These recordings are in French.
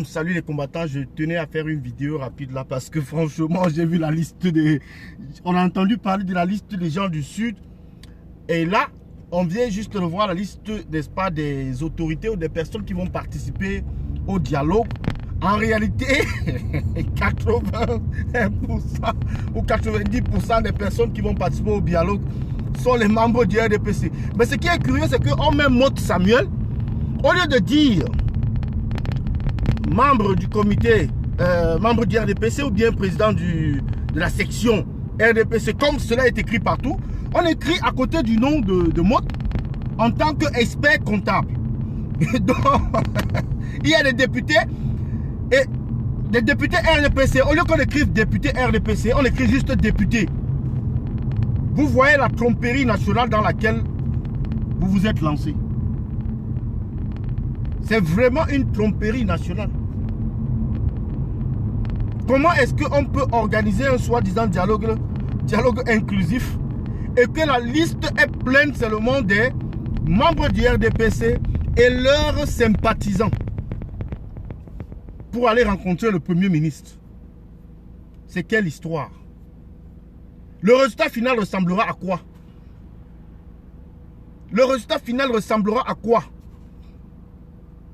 Salut les combattants, je tenais à faire une vidéo rapide là parce que franchement j'ai vu la liste des... On a entendu parler de la liste des gens du Sud et là on vient juste de voir la liste, n'est-ce pas, des autorités ou des personnes qui vont participer au dialogue. En réalité, 80% ou 90% des personnes qui vont participer au dialogue sont les membres du RDPC. Mais ce qui est curieux, c'est qu'on met Motte Samuel, au lieu de dire membre du comité, membre du RDPC ou bien président de la section RDPC, comme cela est écrit partout, on écrit à côté du nom de Motte en tant qu'expert comptable. Donc, il y a des députés et des députés RDPC. Au lieu qu'on écrive député RDPC, on écrit juste député. Vous voyez la tromperie nationale dans laquelle vous vous êtes lancé. C'est vraiment une tromperie nationale. Comment est-ce qu'on peut organiser un soi-disant dialogue inclusif et que la liste est pleine seulement des membres du RDPC et leurs sympathisants pour aller rencontrer le Premier ministre? C'est quelle histoire? Le résultat final ressemblera à quoi? Le résultat final ressemblera à quoi?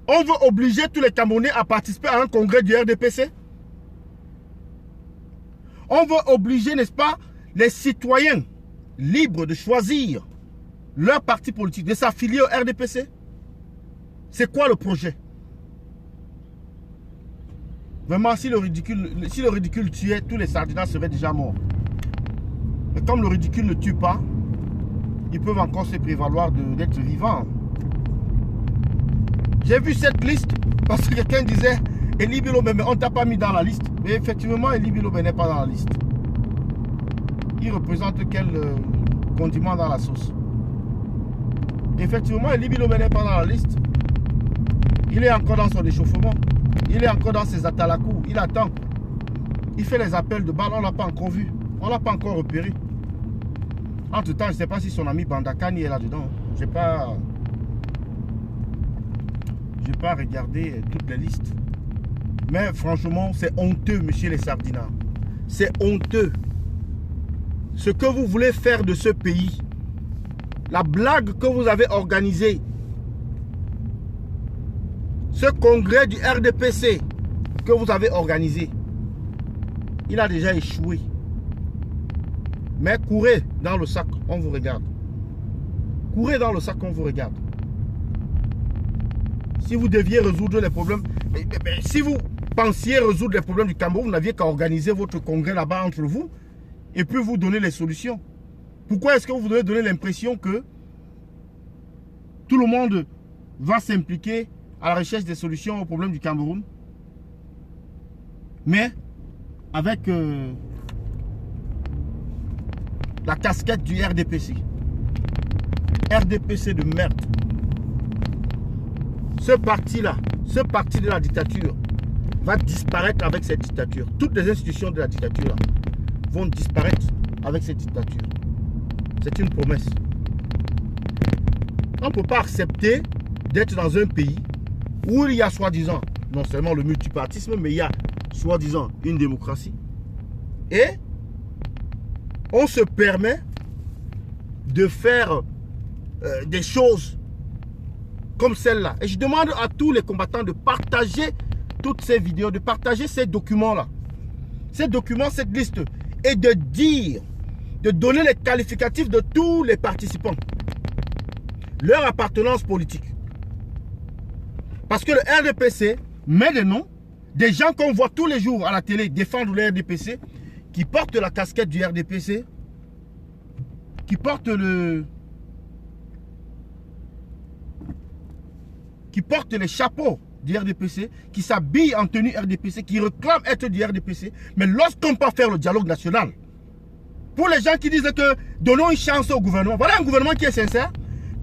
On veut obliger tous les Camerounais à participer à un congrès du RDPC? On veut obliger, n'est-ce pas, les citoyens libres de choisir leur parti politique, de s'affilier au RDPC? C'est quoi le projet? Vraiment, si le ridicule tuait, tous les sardinats seraient déjà morts. Mais comme le ridicule ne tue pas, ils peuvent encore se prévaloir d'être vivants. J'ai vu cette liste parce que quelqu'un disait Eli Bilobé, mais on ne t'a pas mis dans la liste. Mais effectivement, Eli Bilobé n'est pas dans la liste. Il représente quel condiment dans la sauce? Effectivement, Eli Bilobé n'est pas dans la liste. Il est encore dans son échauffement. Il est encore dans ses atalakou. Il attend. Il fait les appels de balles. On ne l'a pas encore vu. On ne l'a pas encore repéré. Entre temps, je ne sais pas si son ami Bandakani est là-dedans. Je n'ai pas regardé toutes les listes. Mais franchement, c'est honteux, monsieur les sardinats. C'est honteux. Ce que vous voulez faire de ce pays, la blague que vous avez organisée, ce congrès du RDPC que vous avez organisé, il a déjà échoué. Mais courez dans le sac, on vous regarde. Courez dans le sac, on vous regarde. Si vous deviez résoudre les problèmes, si vous pensiez résoudre les problèmes du Cameroun, vous n'aviez qu'à organiser votre congrès là-bas entre vous et puis vous donner les solutions. Pourquoi est-ce que vous devez donner l'impression que tout le monde va s'impliquer à la recherche des solutions aux problèmes du Cameroun, mais avec la casquette du RDPC? RDPC de merde. Ce parti-là, ce parti de la dictature va disparaître avec cette dictature. Toutes les institutions de la dictature vont disparaître avec cette dictature. C'est une promesse. On ne peut pas accepter d'être dans un pays où il y a soi-disant, non seulement le multipartisme, mais il y a soi-disant une démocratie. Et on se permet de faire des choses comme celle-là. Et je demande à tous les combattants de partager toutes ces vidéos, de partager ces documents-là. Ces documents, cette liste. Et de dire, de donner les qualificatifs de tous les participants. Leur appartenance politique. Parce que le RDPC met des noms des gens qu'on voit tous les jours à la télé défendre le RDPC, qui portent la casquette du RDPC, qui portent les chapeaux du RDPC, qui s'habillent en tenue RDPC, qui réclament être du RDPC. Mais lorsqu'on peut faire le dialogue national, pour les gens qui disent que donnons une chance au gouvernement, voilà un gouvernement qui est sincère.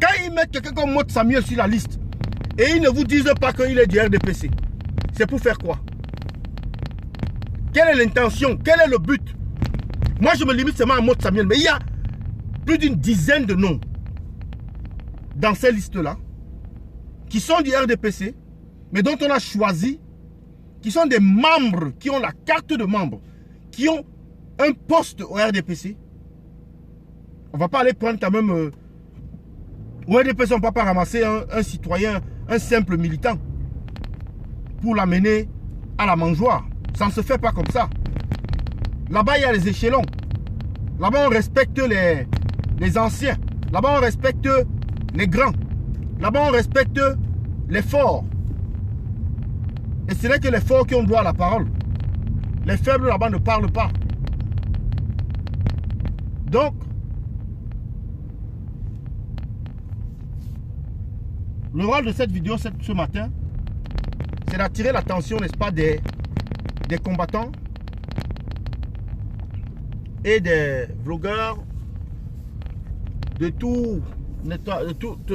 Quand ils mettent quelqu'un comme Motte Samuel sur la liste et ils ne vous disent pas qu'il est du RDPC, c'est pour faire quoi? Quelle est l'intention? Quel est le but? Moi je me limite seulement à Motte Samuel, mais il y a plus d'une dizaine de noms dans ces listes-là qui sont du RDPC, mais dont on a choisi qui sont des membres, qui ont la carte de membre, qui ont un poste au RDPC, on ne va pas aller prendre quand même... au RDPC, on ne va pas ramasser un citoyen, un simple militant, pour l'amener à la mangeoire. Ça ne se fait pas comme ça. Là-bas, il y a les échelons. Là-bas, on respecte les anciens. Là-bas, on respecte les grands. Là-bas, on respecte les forts. Et ce n'est que les forts qui ont droit à la parole. Les faibles là-bas ne parlent pas. Donc, le rôle de cette vidéo ce matin, c'est d'attirer l'attention, n'est-ce pas, des combattants et des vlogueurs de toute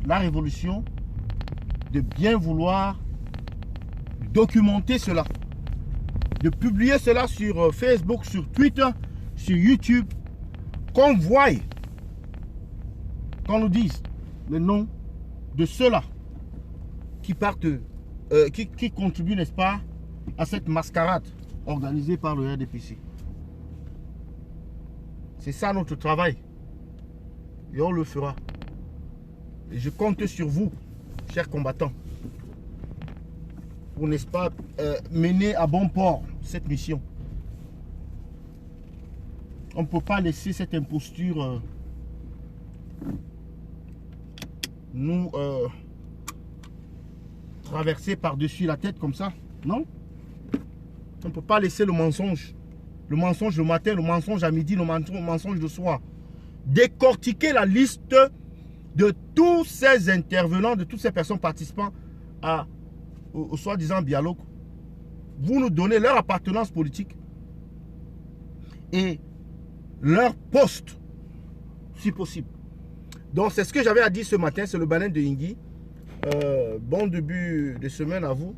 la révolution, de bien vouloir documenter cela, de publier cela sur Facebook, sur Twitter, sur YouTube, qu'on voie, qu'on nous dise le nom de ceux-là qui partent, qui contribuent, n'est-ce pas, à cette mascarade organisée par le RDPC. C'est ça notre travail. Et on le fera. Et je compte sur vous, chers combattants, pour, n'est-ce pas, mener à bon port cette mission. On ne peut pas laisser cette imposture nous traverser par-dessus la tête comme ça. Non. On ne peut pas laisser le mensonge. Le mensonge le matin, le mensonge à midi, le mensonge le soir. Décortiquer la liste de tous ces intervenants, de toutes ces personnes participant au soi-disant dialogue. Vous nous donnez leur appartenance politique et leur poste, si possible. Donc, c'est ce que j'avais à dire ce matin. C'est le Banen de Ingui. Bon début de semaine à vous.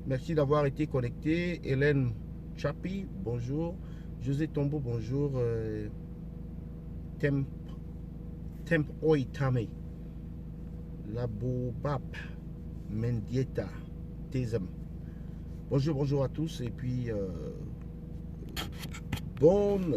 Merci d'avoir été connecté. Hélène Chapi, bonjour. José Tombo, bonjour. Temp Oitame. Labobap. Mendieta. Tezem. Bonjour à tous. Et puis, bonne